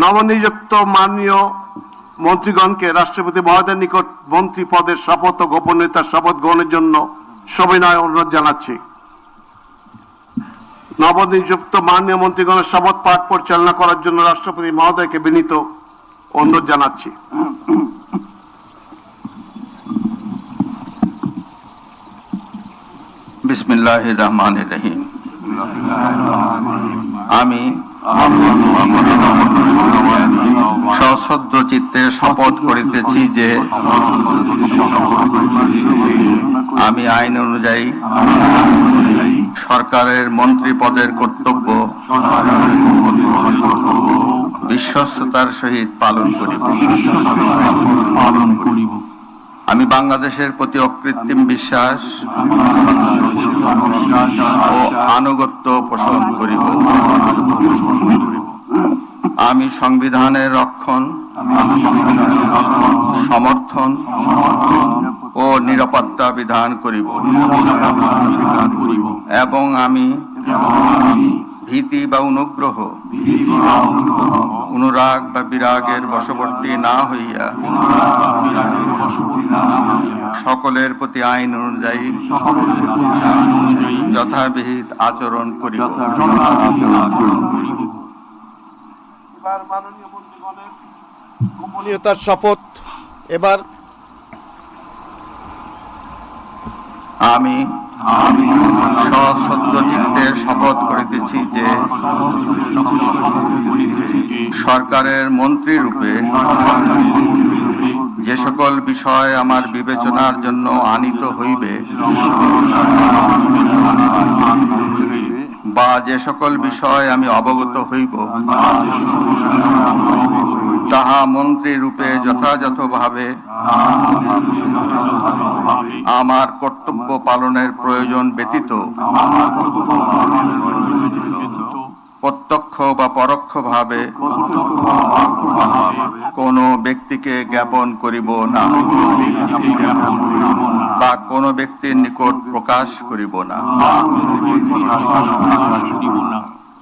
নবনিযুক্ত মাননীয় মন্ত্রীগণকে রাষ্ট্রপতি মহোদয়ের নিকট মন্ত্রী পদের শপথ ও গোপনীয়তার শপথ গ্রহণের জন্য সবিনয় অনুরোধ জানাচ্ছি। নবনিযুক্ত মাননীয় মন্ত্রীগণের শপথ পাঠ পরিচালনা করার জন্য রাষ্ট্রপতি মহোদয়কে বিনীত অনুরোধ জানাচ্ছি। বিসমিল্লাহির রহমানির রহিম। আমি সশ্রদ্ধ চিত্তে শপথ করিতেছি যে আমি আইন অনুযায়ী সরকারের মন্ত্রী পদের কর্তব্য বিশ্বস্ততার সহিত পালন করিব। আমি বাংলাদেশের প্রতি অকৃত্রিম বিশ্বাস ও আনুগত্য পোষণ করিব। আমি সংবিধানের রক্ষণ, সমর্থন ও নিরাপত্তা বিধান করিব এবং আমি ভীতি বা অনুগ্রহ, অনুরাগ বা বিরাগের বশবর্তী না হইয়া সকলের প্রতি আইন অনুযায়ী যথাবিহিত আচরণ করিব। মাননীয় মন্ত্রীগণের গোপনীয়তার শপথ। এবার আমি সশ্রদ্ধ চিত্তে শপথ করিতেছি যে সরকারের মন্ত্রী রূপে যে সকল বিষয় আমার বিবেচনার জন্য আনিত হইবে বা যে সকল বিষয় আমি অবগত হইব তাহা মন্ত্রী রূপে যথাযথভাবে আমার কর্তব্য পালনের প্রয়োজন ব্যতীত প্রত্যক্ষ বা পরোক্ষভাবে কোনো ব্যক্তিকে জ্ঞাপন করিব না বা কোনো ব্যক্তির নিকট প্রকাশ করিব না।